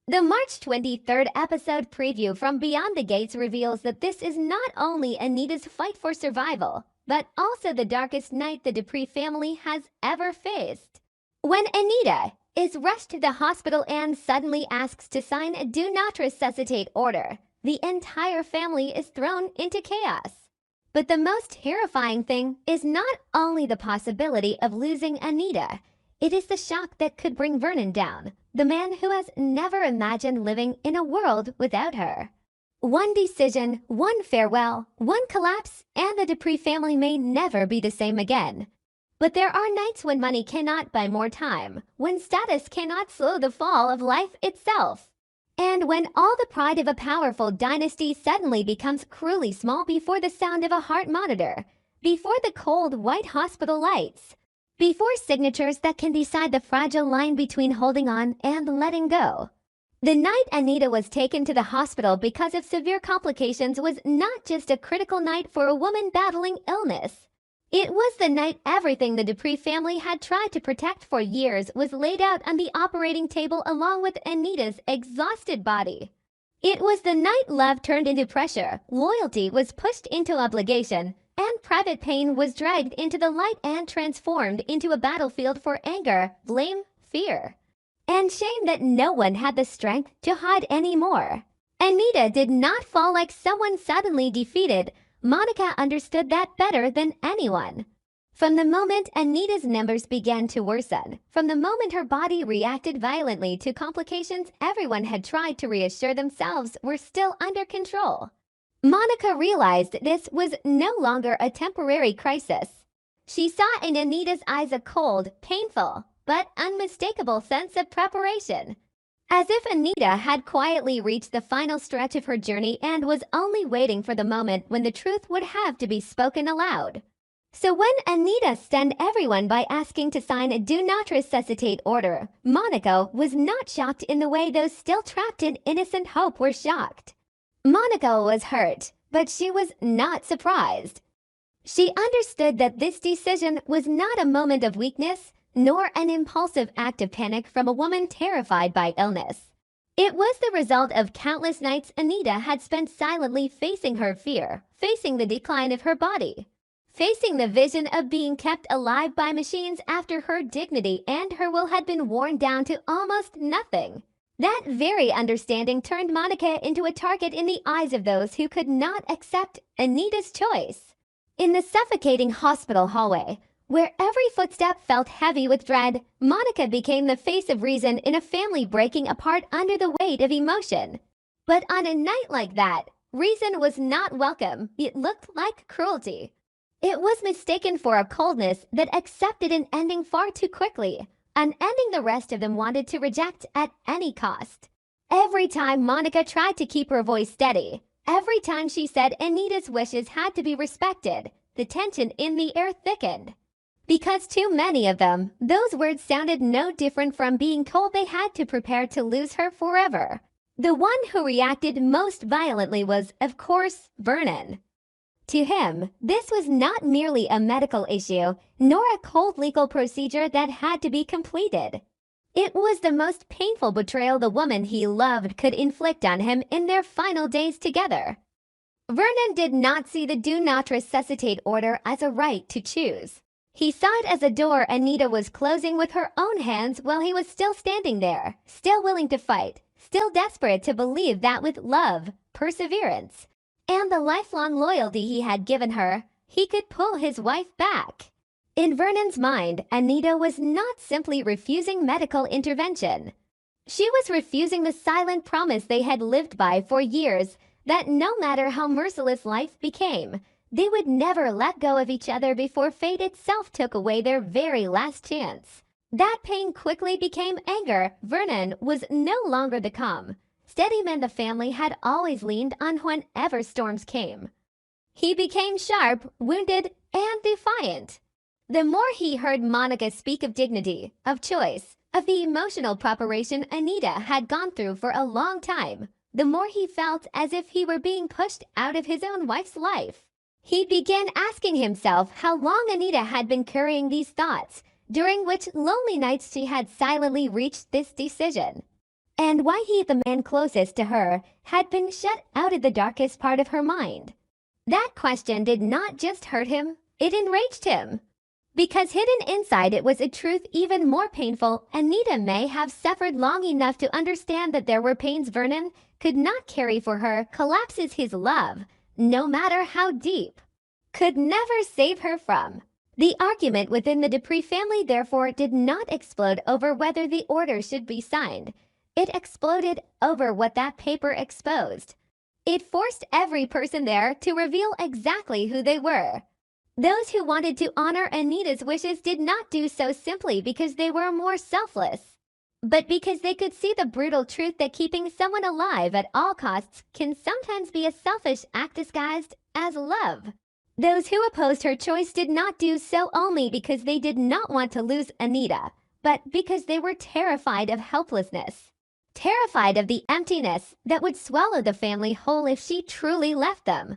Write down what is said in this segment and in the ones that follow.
The March 23rd episode preview from Beyond the Gates reveals that this is not only Anita's fight for survival, but also the darkest night the Dupree family has ever faced. When Anita is rushed to the hospital and suddenly asks to sign a do not resuscitate order, the entire family is thrown into chaos. But the most terrifying thing is not only the possibility of losing Anita, it is the shock that could bring Vernon down, the man who has never imagined living in a world without her. One decision, one farewell, one collapse, and the Dupree family may never be the same again. But there are nights when money cannot buy more time, when status cannot slow the fall of life itself, and when all the pride of a powerful dynasty suddenly becomes cruelly small before the sound of a heart monitor, before the cold white hospital lights, before signatures that can decide the fragile line between holding on and letting go. The night Anita was taken to the hospital because of severe complications was not just a critical night for a woman battling illness. It was the night everything the Dupree family had tried to protect for years was laid out on the operating table along with Anita's exhausted body. It was the night love turned into pressure, loyalty was pushed into obligation, and private pain was dragged into the light and transformed into a battlefield for anger, blame, fear, and shame that no one had the strength to hide anymore. Anita did not fall like someone suddenly defeated. Monica understood that better than anyone. From the moment Anita's numbers began to worsen, from the moment her body reacted violently to complications everyone had tried to reassure themselves were still under control, Monica realized this was no longer a temporary crisis. She saw in Anita's eyes a cold, painful, but unmistakable sense of preparation. As if Anita had quietly reached the final stretch of her journey and was only waiting for the moment when the truth would have to be spoken aloud. So when Anita stunned everyone by asking to sign a do not resuscitate order, Monica was not shocked in the way those still trapped in innocent hope were shocked. Monica was hurt, but she was not surprised. She understood that this decision was not a moment of weakness, nor an impulsive act of panic from a woman terrified by illness. It was the result of countless nights Anita had spent silently facing her fear, facing the decline of her body, facing the vision of being kept alive by machines after her dignity and her will had been worn down to almost nothing. That very understanding turned Monica into a target in the eyes of those who could not accept Anita's choice. In the suffocating hospital hallway, where every footstep felt heavy with dread, Monica became the face of reason in a family breaking apart under the weight of emotion. But on a night like that, reason was not welcome. It looked like cruelty. It was mistaken for a coldness that accepted an ending far too quickly, an ending the rest of them wanted to reject at any cost. Every time Monica tried to keep her voice steady, every time she said Anita's wishes had to be respected, the tension in the air thickened. Because too many of them, those words sounded no different from being told they had to prepare to lose her forever. The one who reacted most violently was, of course, Vernon. To him, this was not merely a medical issue, nor a cold legal procedure that had to be completed. It was the most painful betrayal the woman he loved could inflict on him in their final days together. Vernon did not see the do not resuscitate order as a right to choose. He saw it as a door Anita was closing with her own hands while he was still standing there, still willing to fight, still desperate to believe that with love, perseverance, and the lifelong loyalty he had given her, he could pull his wife back. In Vernon's mind, Anita was not simply refusing medical intervention. She was refusing the silent promise they had lived by for years that no matter how merciless life became, they would never let go of each other before fate itself took away their very last chance. That pain quickly became anger. Vernon was no longer the calm, steady man the family had always leaned on whenever storms came. He became sharp, wounded, and defiant. The more he heard Monica speak of dignity, of choice, of the emotional preparation Anita had gone through for a long time, the more he felt as if he were being pushed out of his own wife's life. He began asking himself how long Anita had been carrying these thoughts, during which lonely nights she had silently reached this decision. and why he, the man closest to her, had been shut out of the darkest part of her mind. That question did not just hurt him, it enraged him. Because hidden inside it was a truth even more painful. Anita may have suffered long enough to understand that there were pains Vernon could not carry for her. Collapses his love, no matter how deep, could never save her from. The argument within the Dupree family therefore did not explode over whether the order should be signed. It exploded over what that paper exposed. It forced every person there to reveal exactly who they were. Those who wanted to honor Anita's wishes did not do so simply because they were more selfless, but because they could see the brutal truth that keeping someone alive at all costs can sometimes be a selfish act disguised as love. Those who opposed her choice did not do so only because they did not want to lose Anita, but because they were terrified of helplessness. Terrified of the emptiness that would swallow the family whole if she truly left them.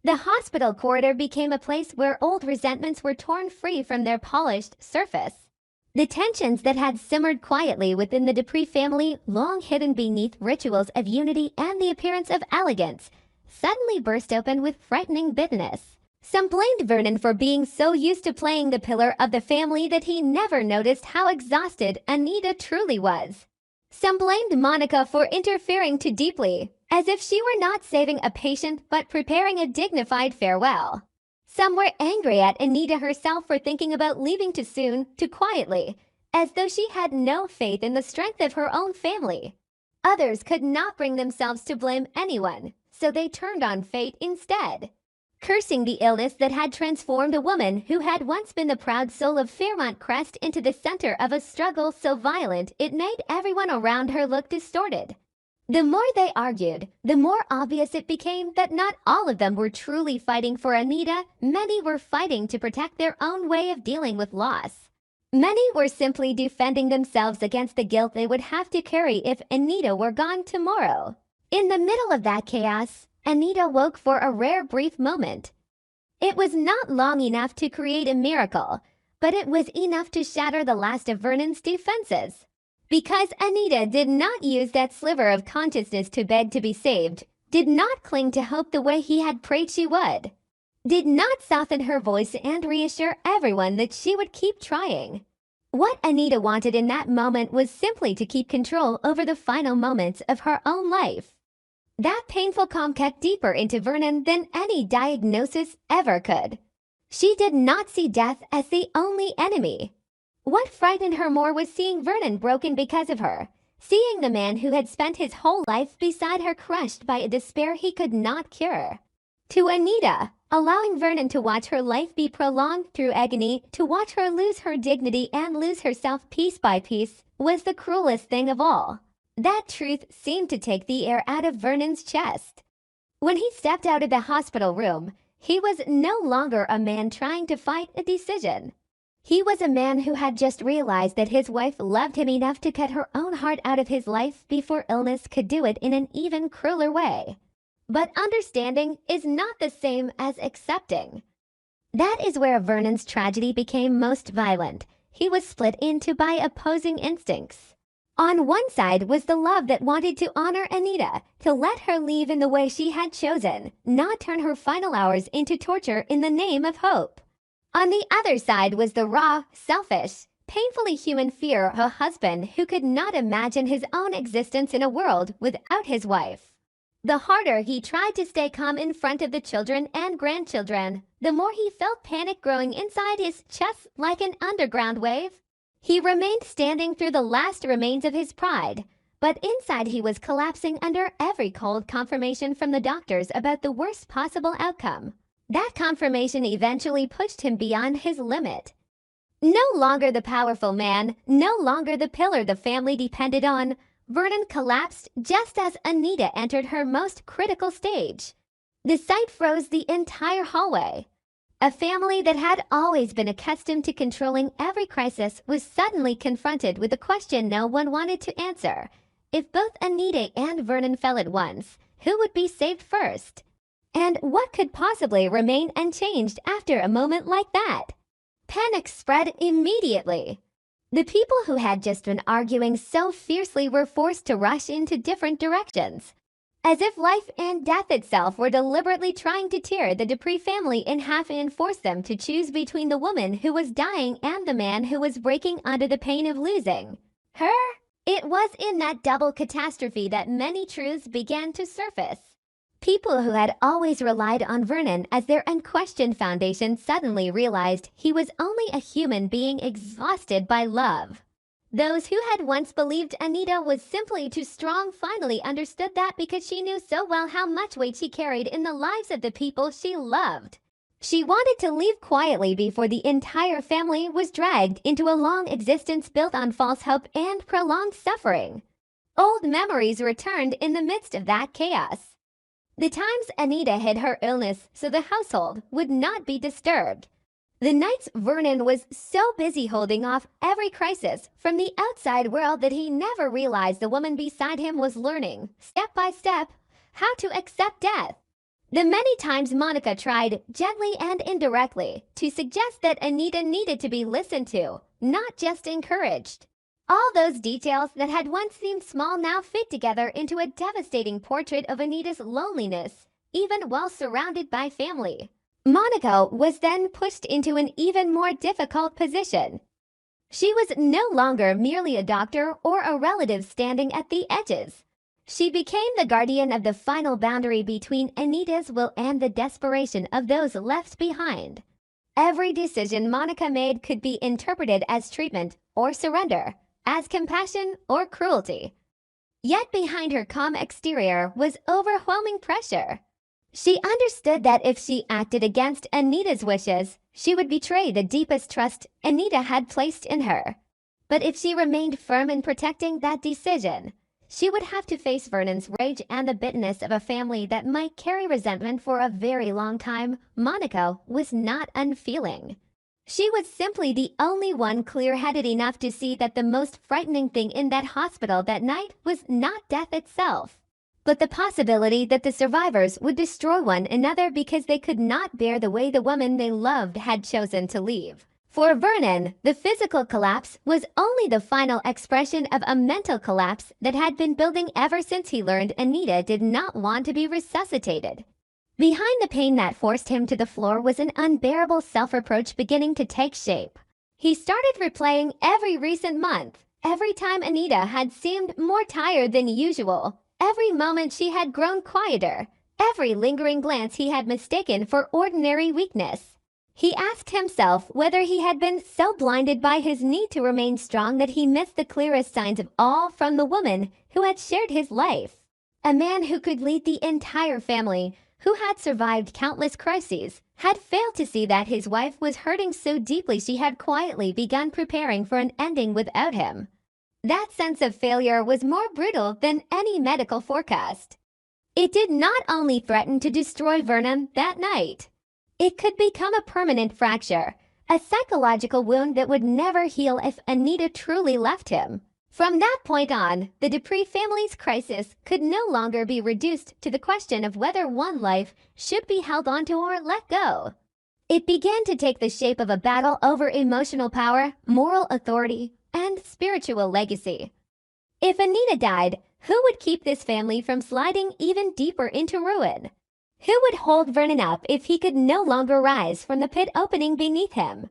The hospital corridor became a place where old resentments were torn free from their polished surface. The tensions that had simmered quietly within the Dupree family, long hidden beneath rituals of unity and the appearance of elegance, suddenly burst open with frightening bitterness. Some blamed Vernon for being so used to playing the pillar of the family that he never noticed how exhausted Anita truly was. Some blamed Monica for interfering too deeply, as if she were not saving a patient but preparing a dignified farewell. Some were angry at Anita herself for thinking about leaving too soon, too quietly, as though she had no faith in the strength of her own family. Others could not bring themselves to blame anyone, so they turned on fate instead, cursing the illness that had transformed a woman who had once been the proud soul of Fairmont Crest into the center of a struggle so violent it made everyone around her look distorted. The more they argued, the more obvious it became that not all of them were truly fighting for Anita. Many were fighting to protect their own way of dealing with loss. Many were simply defending themselves against the guilt they would have to carry if Anita were gone tomorrow. In the middle of that chaos, Anita woke for a rare brief moment. It was not long enough to create a miracle, but it was enough to shatter the last of Vernon's defenses. Because Anita did not use that sliver of consciousness to beg to be saved, did not cling to hope the way he had prayed she would, did not soften her voice and reassure everyone that she would keep trying. What Anita wanted in that moment was simply to keep control over the final moments of her own life. That painful calm cut deeper into Vernon than any diagnosis ever could. She did not see death as the only enemy. What frightened her more was seeing Vernon broken because of her, seeing the man who had spent his whole life beside her crushed by a despair he could not cure. To Anita, allowing Vernon to watch her life be prolonged through agony, to watch her lose her dignity and lose herself piece by piece, was the cruelest thing of all. That truth seemed to take the air out of Vernon's chest. When he stepped out of the hospital room, he was no longer a man trying to fight a decision. He was a man who had just realized that his wife loved him enough to cut her own heart out of his life before illness could do it in an even crueler way. But understanding is not the same as accepting. That is where Vernon's tragedy became most violent. He was split into by opposing instincts. On one side was the love that wanted to honor Anita, to let her leave in the way she had chosen, not turn her final hours into torture in the name of hope. On the other side was the raw, selfish, painfully human fear of a husband who could not imagine his own existence in a world without his wife. The harder he tried to stay calm in front of the children and grandchildren, the more he felt panic growing inside his chest like an underground wave. He remained standing through the last remains of his pride, but inside he was collapsing under every cold confirmation from the doctors about the worst possible outcome. That confirmation eventually pushed him beyond his limit. No longer the powerful man, no longer the pillar the family depended on, Vernon collapsed just as Anita entered her most critical stage. The sight froze the entire hallway. A family that had always been accustomed to controlling every crisis was suddenly confronted with a question no one wanted to answer. If both Anita and Vernon fell at once, who would be saved first? And what could possibly remain unchanged after a moment like that? Panic spread immediately. The people who had just been arguing so fiercely were forced to rush into different directions, as if life and death itself were deliberately trying to tear the Dupree family in half and force them to choose between the woman who was dying and the man who was breaking under the pain of losing her. It was in that double catastrophe that many truths began to surface. People who had always relied on Vernon as their unquestioned foundation suddenly realized he was only a human being exhausted by love. Those who had once believed Anita was simply too strong finally understood that because she knew so well how much weight she carried in the lives of the people she loved. She wanted to leave quietly before the entire family was dragged into a long existence built on false hope and prolonged suffering. Old memories returned in the midst of that chaos. The times Anita hid her illness so the household would not be disturbed. The nights Vernon was so busy holding off every crisis from the outside world that he never realized the woman beside him was learning, step by step, how to accept death. The many times Monica tried, gently and indirectly, to suggest that Anita needed to be listened to, not just encouraged. All those details that had once seemed small now fit together into a devastating portrait of Anita's loneliness, even while surrounded by family. Monica was then pushed into an even more difficult position. She was no longer merely a doctor or a relative standing at the edges. She became the guardian of the final boundary between Anita's will and the desperation of those left behind. Every decision Monica made could be interpreted as treatment or surrender, as compassion or cruelty. Yet behind her calm exterior was overwhelming pressure. She understood that if she acted against Anita's wishes, she would betray the deepest trust Anita had placed in her. But if she remained firm in protecting that decision, she would have to face Vernon's rage and the bitterness of a family that might carry resentment for a very long time. Monica was not unfeeling. She was simply the only one clear-headed enough to see that the most frightening thing in that hospital that night was not death itself, but the possibility that the survivors would destroy one another because they could not bear the way the woman they loved had chosen to leave. For Vernon, the physical collapse was only the final expression of a mental collapse that had been building ever since he learned Anita did not want to be resuscitated. Behind the pain that forced him to the floor was an unbearable self-reproach beginning to take shape. He started replaying every recent month, every time Anita had seemed more tired than usual, every moment she had grown quieter, every lingering glance he had mistaken for ordinary weakness. He asked himself whether he had been so blinded by his need to remain strong that he missed the clearest signs of all from the woman who had shared his life. A man who could lead the entire family, who had survived countless crises, had failed to see that his wife was hurting so deeply she had quietly begun preparing for an ending without him. That sense of failure was more brutal than any medical forecast. It did not only threaten to destroy Vernon that night. It could become a permanent fracture, a psychological wound that would never heal if Anita truly left him. From that point on, the Dupree family's crisis could no longer be reduced to the question of whether one life should be held onto or let go. It began to take the shape of a battle over emotional power, moral authority, and spiritual legacy. If Anita died, who would keep this family from sliding even deeper into ruin? Who would hold Vernon up if he could no longer rise from the pit opening beneath him?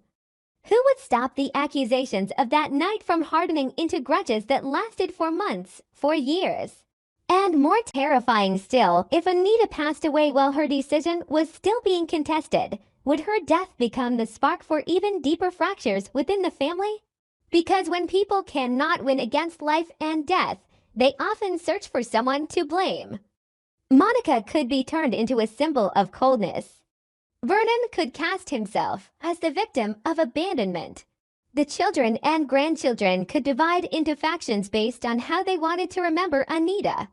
Who would stop the accusations of that night from hardening into grudges that lasted for months, for years? And more terrifying still, if Anita passed away while her decision was still being contested, would her death become the spark for even deeper fractures within the family? Because when people cannot win against life and death, they often search for someone to blame. Monica could be turned into a symbol of coldness. Vernon could cast himself as the victim of abandonment. The children and grandchildren could divide into factions based on how they wanted to remember Anita.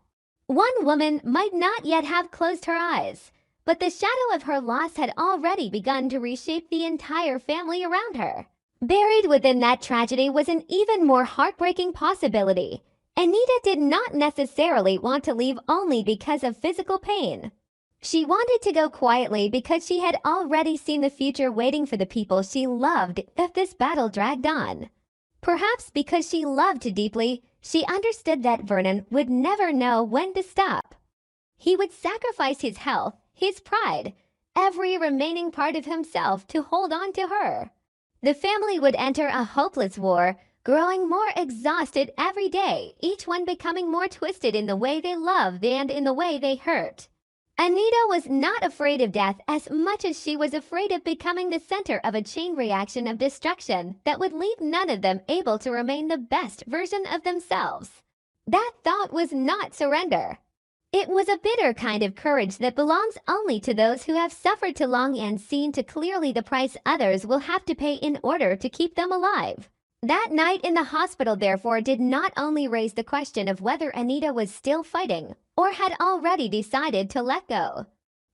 One woman might not yet have closed her eyes, but the shadow of her loss had already begun to reshape the entire family around her. Buried within that tragedy was an even more heartbreaking possibility. Anita did not necessarily want to leave only because of physical pain. She wanted to go quietly because she had already seen the future waiting for the people she loved if this battle dragged on. Perhaps because she loved deeply, she understood that Vernon would never know when to stop. He would sacrifice his health, his pride, every remaining part of himself to hold on to her. The family would enter a hopeless war, growing more exhausted every day, each one becoming more twisted in the way they loved and in the way they hurt. Anita was not afraid of death as much as she was afraid of becoming the center of a chain reaction of destruction that would leave none of them able to remain the best version of themselves. That thought was not surrender. It was a bitter kind of courage that belongs only to those who have suffered too long and seen too clearly the price others will have to pay in order to keep them alive. That night in the hospital, therefore, did not only raise the question of whether Anita was still fighting or had already decided to let go.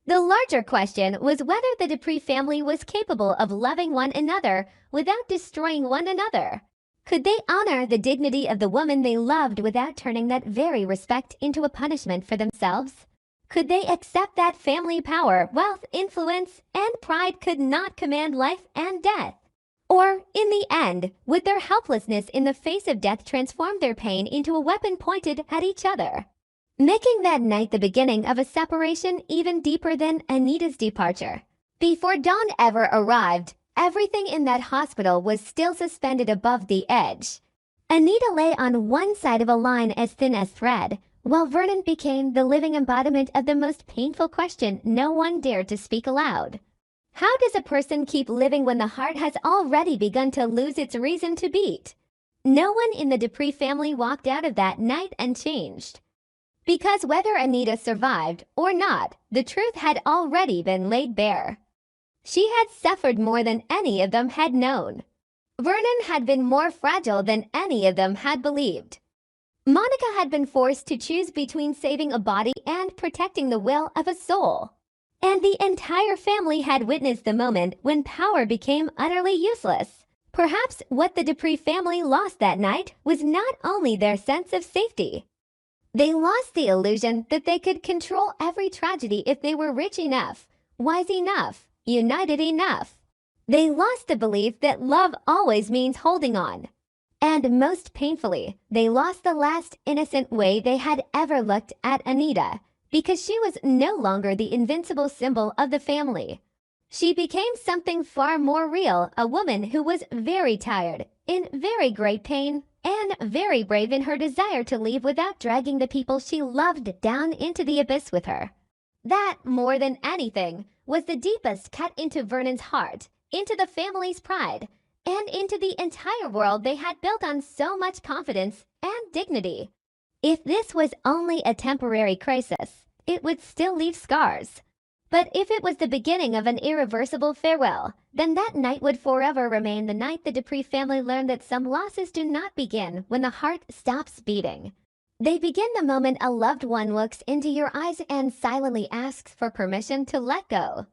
The larger question was whether the Dupree family was capable of loving one another without destroying one another. Could they honor the dignity of the woman they loved without turning that very respect into a punishment for themselves? Could they accept that family power, wealth, influence, and pride could not command life and death? Or, in the end, would their helplessness in the face of death transform their pain into a weapon pointed at each other, making that night the beginning of a separation even deeper than Anita's departure? Before dawn ever arrived, everything in that hospital was still suspended above the edge. Anita lay on one side of a line as thin as thread, while Vernon became the living embodiment of the most painful question no one dared to speak aloud. How does a person keep living when the heart has already begun to lose its reason to beat? No one in the Dupree family walked out of that night unchanged. Because whether Anita survived or not, the truth had already been laid bare. She had suffered more than any of them had known. Vernon had been more fragile than any of them had believed. Monica had been forced to choose between saving a body and protecting the will of a soul. And the entire family had witnessed the moment when power became utterly useless. Perhaps what the Dupree family lost that night was not only their sense of safety. They lost the illusion that they could control every tragedy if they were rich enough, wise enough, united enough. They lost the belief that love always means holding on. And most painfully, they lost the last innocent way they had ever looked at Anita, because she was no longer the invincible symbol of the family. She became something far more real, a woman who was very tired, in very great pain, and very brave in her desire to leave without dragging the people she loved down into the abyss with her. That, more than anything, was the deepest cut into Vernon's heart, into the family's pride, and into the entire world they had built on so much confidence and dignity. If this was only a temporary crisis, it would still leave scars. But if it was the beginning of an irreversible farewell, then that night would forever remain the night the Dupree family learned that some losses do not begin when the heart stops beating. They begin the moment a loved one looks into your eyes and silently asks for permission to let go.